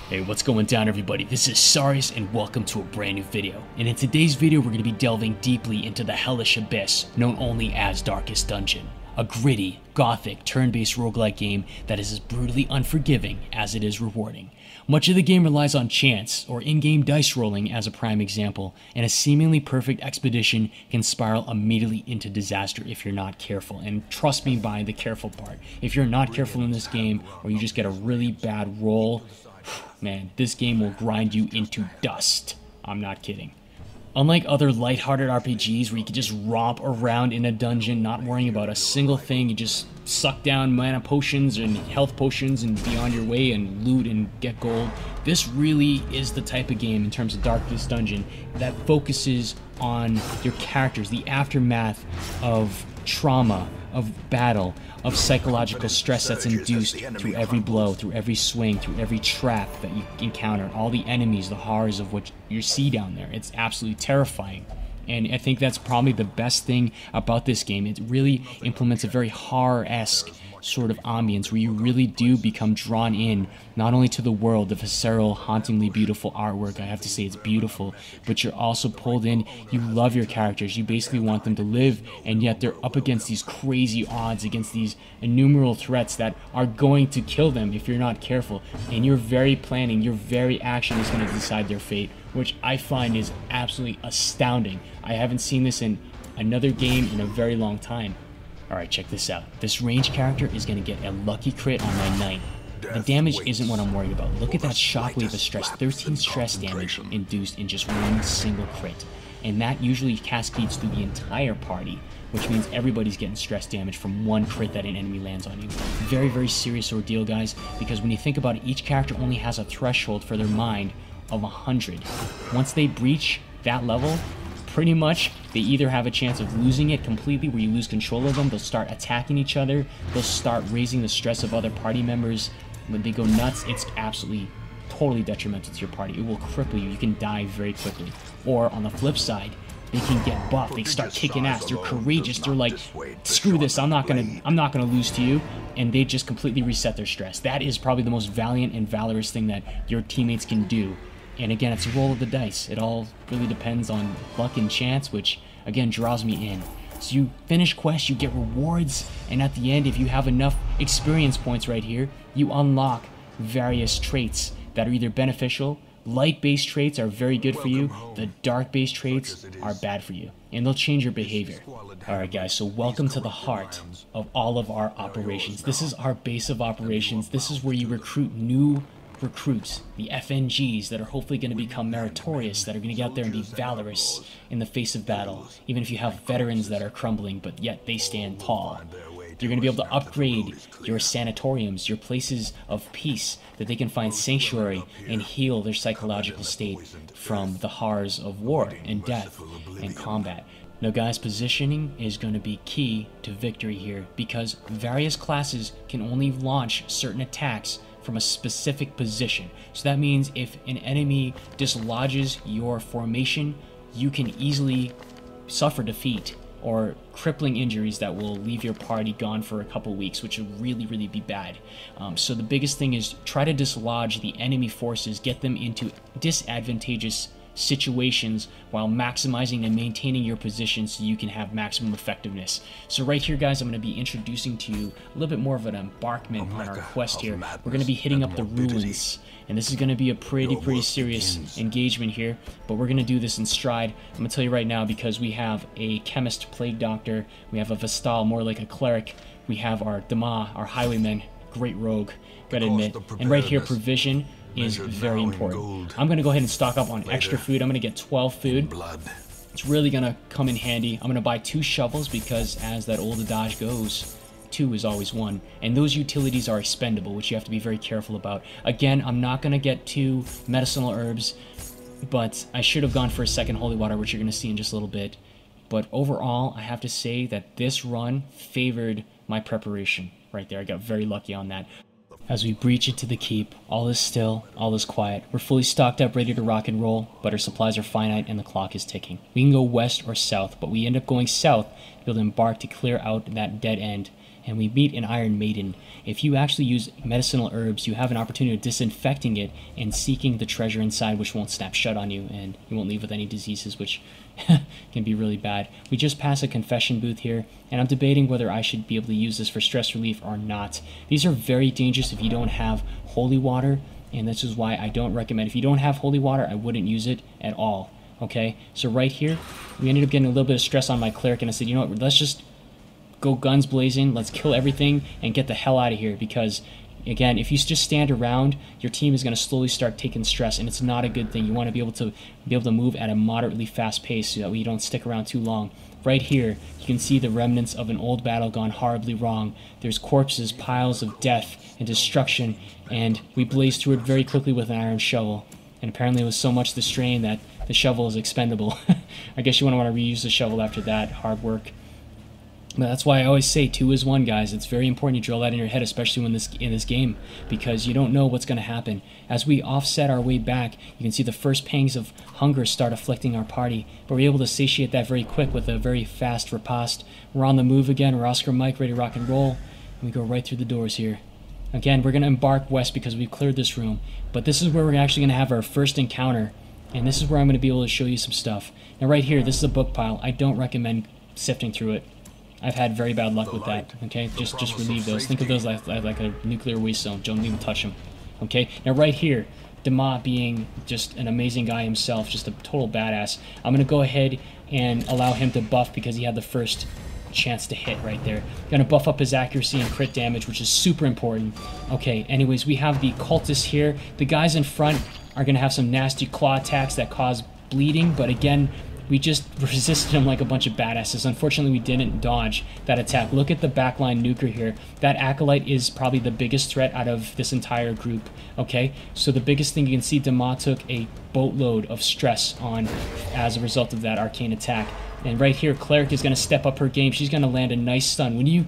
Hey, what's going down everybody? This is Sarius and welcome to a brand new video. And in today's video we're going to be delving deeply into the hellish abyss known only as Darkest Dungeon. A gritty, gothic, turn-based roguelike game that is as brutally unforgiving as it is rewarding. Much of the game relies on chance, or in-game dice rolling as a prime example, and a seemingly perfect expedition can spiral immediately into disaster if you're not careful. And trust me by the careful part. If you're not careful in this game, or you just get a really bad roll, man, this game will grind you into dust. I'm not kidding. Unlike other lighthearted RPGs where you can just romp around in a dungeon not worrying about a single thing, you just suck down mana potions and health potions and be on your way and loot and get gold, this really is the type of game in terms of Darkest Dungeon that focuses on your characters, the aftermath of trauma, of battle, of psychological stress that's induced through every blow, through every swing, through every trap that you encounter, all the enemies, the horrors of what you see down there. It's absolutely terrifying. And I think that's probably the best thing about this game. It really implements a very horror-esque sort of ambience where you really do become drawn in not only to the world, the visceral, hauntingly beautiful artwork. I have to say it's beautiful, but you're also pulled in. You love your characters. You basically want them to live, and yet they're up against these crazy odds, against these innumerable threats that are going to kill them if you're not careful. And your very planning, your very action is going to decide their fate, which I find is absolutely astounding. I haven't seen this in another game in a very long time. Alright, check this out. This range character is going to get a lucky crit on my knight. The damage isn't what I'm worried about. Look at that shockwave of stress. 13 stress damage induced in just one single crit. And that usually cascades through the entire party, which means everybody's getting stress damage from one crit that an enemy lands on you. Very, very serious ordeal, guys, because when you think about it, each character only has a threshold for their mind of 100. Once they breach that level, pretty much they either have a chance of losing it completely where you lose control of them, they'll start attacking each other, they'll start raising the stress of other party members. When they go nuts, it's absolutely totally detrimental to your party. It will cripple you. You can die very quickly. Or on the flip side, they can get buffed. They start kicking ass. They're courageous. They're like, screw this. I'm not gonna lose to you. And they just completely reset their stress. That is probably the most valiant and valorous thing that your teammates can do. And again, it's a roll of the dice. It all really depends on luck and chance, which again draws me in. So you finish quests, you get rewards, and at the end, if you have enough experience points right here, you unlock various traits that are either beneficial. Light-based traits are very good for you. The dark-based traits are bad for you, and they'll change your behavior. Alright guys, so welcome to the heart of all of our operations. This is our base of operations. This is where you recruit new recruits, the FNGs that are hopefully going to become meritorious, that are going to get out there and be valorous in the face of battle, even if you have veterans that are crumbling, but yet they stand tall. You're going to be able to upgrade your sanatoriums, your places of peace, that they can find sanctuary and heal their psychological state from the horrors of war and death and combat. Now guys, positioning is going to be key to victory here because various classes can only launch certain attacks from a specific position. So that means if an enemy dislodges your formation, you can easily suffer defeat or crippling injuries that will leave your party gone for a couple weeks, which would really, really be bad. So the biggest thing is try to dislodge the enemy forces, get them into disadvantageous situations while maximizing and maintaining your position so you can have maximum effectiveness. So right here guys, I'm going to be introducing to you a little bit more of an embarkment on our quest here. We're going to be hitting up the ruins, and this is going to be a pretty serious engagement here, but we're going to do this in stride. I'm going to tell you right now, because we have a chemist plague doctor, we have a Vestal, more like a cleric, we have our Dama, our highwayman, great rogue, gotta admit, and right here provision is very important. I'm going to go ahead and stock up on extra food. I'm going to get 12 food. It's really going to come in handy. I'm going to buy 2 shovels because as that old adage goes, 2 is always 1. And those utilities are expendable, which you have to be very careful about. Again, I'm not going to get 2 medicinal herbs, but I should have gone for a second holy water, which you're going to see in just a little bit. But overall, I have to say that this run favored my preparation right there. I got very lucky on that. As we breach into the keep, all is still, all is quiet. We're fully stocked up, ready to rock and roll, but our supplies are finite and the clock is ticking. We can go west or south, but we end up going south to be able to embark to clear out that dead end and we meet an Iron Maiden. If you actually use medicinal herbs, you have an opportunity of disinfecting it and seeking the treasure inside, which won't snap shut on you, and you won't leave with any diseases, which can be really bad. We just passed a confession booth here, and I'm debating whether I should be able to use this for stress relief or not. These are very dangerous if you don't have holy water, and this is why I don't recommend. If you don't have holy water, I wouldn't use it at all. Okay, so right here, we ended up getting a little bit of stress on my cleric, and I said, you know what, let's just go guns blazing, let's kill everything and get the hell out of here, because again, if you just stand around, your team is going to slowly start taking stress, and it's not a good thing. You want to be able to move at a moderately fast pace so that you don't stick around too long. Right here, you can see the remnants of an old battle gone horribly wrong. There's corpses, piles of death and destruction, and we blazed through it very quickly with an iron shovel. And apparently it was so much the strain that the shovel is expendable. I guess you want to reuse the shovel after that hard work. But that's why I always say 2 is 1, guys. It's very important you drill that in your head, especially in this game, because you don't know what's going to happen. As we offset our way back, you can see the first pangs of hunger start afflicting our party, but we're able to satiate that very quick with a very fast riposte. We're on the move again. We're Oscar Mike, ready to rock and roll, and we go right through the doors here. Again, we're going to embark west because we've cleared this room, but this is where we're actually going to have our first encounter, and this is where I'm going to be able to show you some stuff. Now right here, this is a book pile. I don't recommend sifting through it. I've had very bad luck with that, okay? Just relieve those. Think of those like a nuclear waste zone. Don't even touch them, okay? Now right here, Dema being just an amazing guy himself, just a total badass, I'm going to go ahead and allow him to buff because he had the first chance to hit right there. Going to buff up his accuracy and crit damage, which is super important. Okay, anyways, we have the cultists here. The guys in front are going to have some nasty claw attacks that cause bleeding, but again, we just resisted them like a bunch of badasses. Unfortunately, we didn't dodge that attack. Look at the backline nuker here. That acolyte is probably the biggest threat out of this entire group, okay? So the biggest thing you can see, Dema took a boatload of stress on as a result of that arcane attack. And right here, Cleric is going to step up her game. She's going to land a nice stun. When you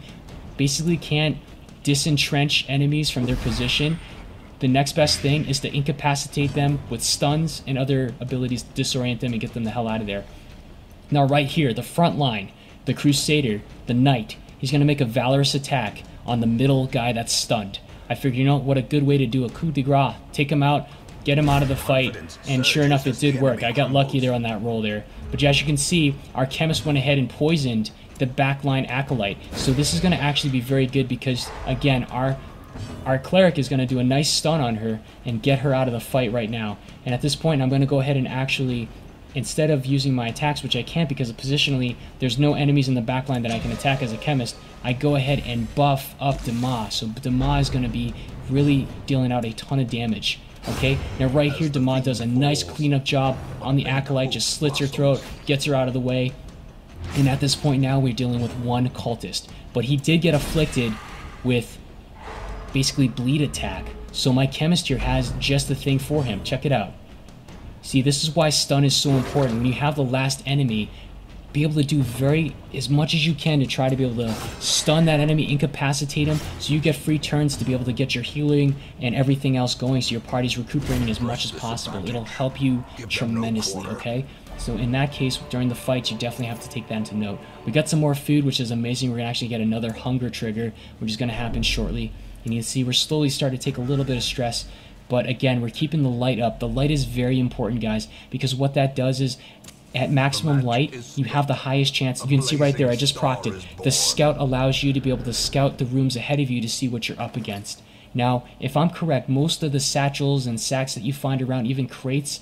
basically can't disentrench enemies from their position, the next best thing is to incapacitate them with stuns and other abilities to disorient them and get them the hell out of there. Now right here, the front line, the Crusader, the Knight, he's going to make a valorous attack on the middle guy that's stunned. I figured, you know, what a good way to do a coup de grace. Take him out, get him out of the fight, and sure enough, it did work. I got lucky there on that roll there. But as you can see, our chemist went ahead and poisoned the backline acolyte. So this is going to actually be very good because, again, our cleric is going to do a nice stun on her and get her out of the fight right now. And at this point, I'm going to go ahead and actually, instead of using my attacks, which I can't because positionally there's no enemies in the backline that I can attack as a chemist, I go ahead and buff up Dema. So Dema is going to be really dealing out a ton of damage. Okay, now right here, Dema does a nice cleanup job on the acolyte, just slits her throat, gets her out of the way. And at this point now, we're dealing with one cultist. But he did get afflicted with basically bleed attack, so my chemist here has just the thing for him. Check it out. See, this is why stun is so important. When you have the last enemy, be able to do as much as you can to try to be able to stun that enemy, incapacitate him, so you get free turns to be able to get your healing and everything else going, so your party's recuperating as much as possible. It'll help you tremendously, okay? So in that case, during the fights, you definitely have to take that into note. We got some more food, which is amazing. We're going to actually get another hunger trigger, which is going to happen shortly. And you can see we're slowly starting to take a little bit of stress, but again, we're keeping the light up. The light is very important, guys, because what that does is at maximum light, you have the highest chance. You can see right there, I just procced it. The scout allows you to be able to scout the rooms ahead of you to see what you're up against. Now, if I'm correct, most of the satchels and sacks that you find around, even crates,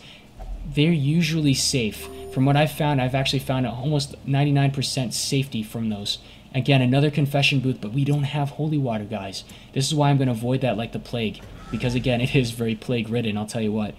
they're usually safe. From what I've found, I've actually found almost 99% safety from those. Again, another confession booth, but we don't have holy water, guys. This is why I'm going to avoid that like the plague, because again, it is very plague-ridden, I'll tell you what.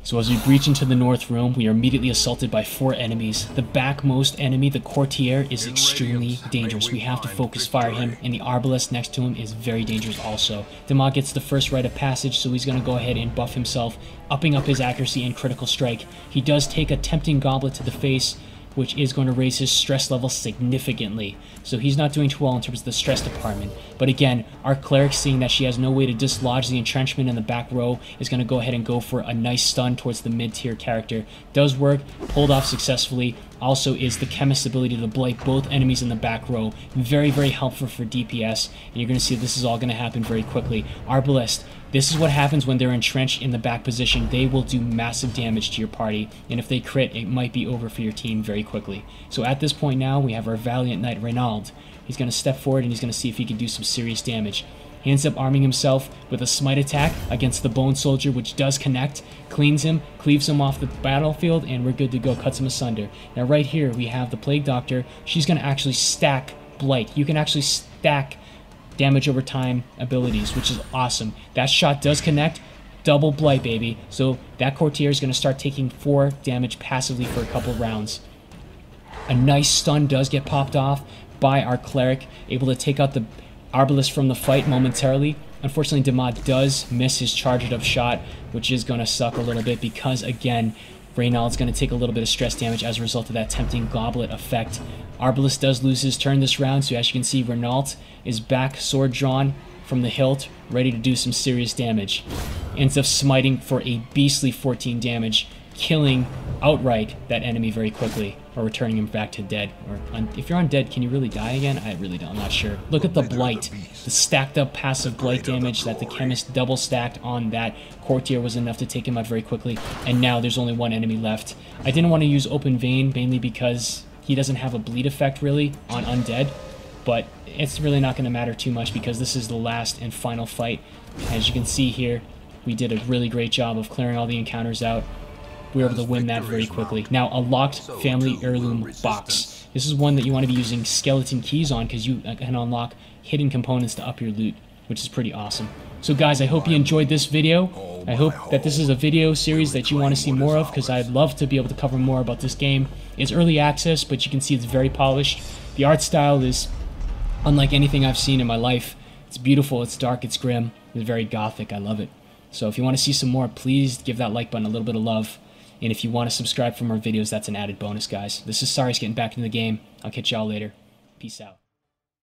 So as we breach into the north room, we are immediately assaulted by 4 enemies. The backmost enemy, the courtier, is extremely dangerous. We have to focus fire him, and the arbalest next to him is very dangerous also. Dema gets the first rite of passage, so he's going to go ahead and buff himself, upping up his accuracy and critical strike. He does take a tempting goblet to the face, which is going to raise his stress level significantly. So he's not doing too well in terms of the stress department. But again, our cleric, seeing that she has no way to dislodge the entrenchment in the back row, is going to go ahead and go for a nice stun towards the mid-tier character. Does work, pulled off successfully. Also is the chemist's ability to blight both enemies in the back row. Very, very helpful for DPS. And you're going to see this is all going to happen very quickly. Arbalest, this is what happens when they're entrenched in the back position. They will do massive damage to your party, and if they crit, it might be over for your team very quickly. So at this point now, we have our valiant knight Reynald. He's going to step forward and he's going to see if he can do some serious damage. He ends up arming himself with a smite attack against the bone soldier, which does connect, cleans him, cleaves him off the battlefield, and we're good to go, cuts him asunder. Now right here, we have the Plague Doctor. She's going to actually stack blight. You can actually stack damage over time abilities, which is awesome. That shot does connect, double blight, baby. So that courtier is going to start taking 4 damage passively for a couple rounds. A nice stun does get popped off by our cleric, able to take out the Arbalest from the fight momentarily. Unfortunately, Demad does miss his charged up shot, which is going to suck a little bit because, again, Reynald's going to take a little bit of stress damage as a result of that tempting goblet effect. Arbalest does lose his turn this round, so as you can see, Renault is back, sword drawn from the hilt, ready to do some serious damage. Ends up smiting for a beastly 14 damage, killing outright that enemy very quickly, or returning him back to dead. Or if you're undead, can you really die again? I really don't, I'm not sure. Look at the blight. The stacked up passive blight damage that the chemist double stacked on that courtier was enough to take him out very quickly, and now there's only one enemy left. I didn't want to use open vein, mainly because he doesn't have a bleed effect really on undead, but it's really not going to matter too much because this is the last and final fight. As you can see here, we did a really great job of clearing all the encounters out. We were able to win that very quickly. Now, a locked family heirloom box. This is one that you want to be using skeleton keys on because you can unlock hidden components to up your loot, which is pretty awesome. So guys, I hope you enjoyed this video. I hope that this is a video series that you want to see more of because I'd love to be able to cover more about this game. It's early access, but you can see it's very polished. The art style is unlike anything I've seen in my life. It's beautiful, it's dark, it's grim, it's very gothic. I love it. So if you want to see some more, please give that like button a little bit of love. And if you want to subscribe for more videos, that's an added bonus, guys. This is Sarius getting back into the game. I'll catch y'all later. Peace out.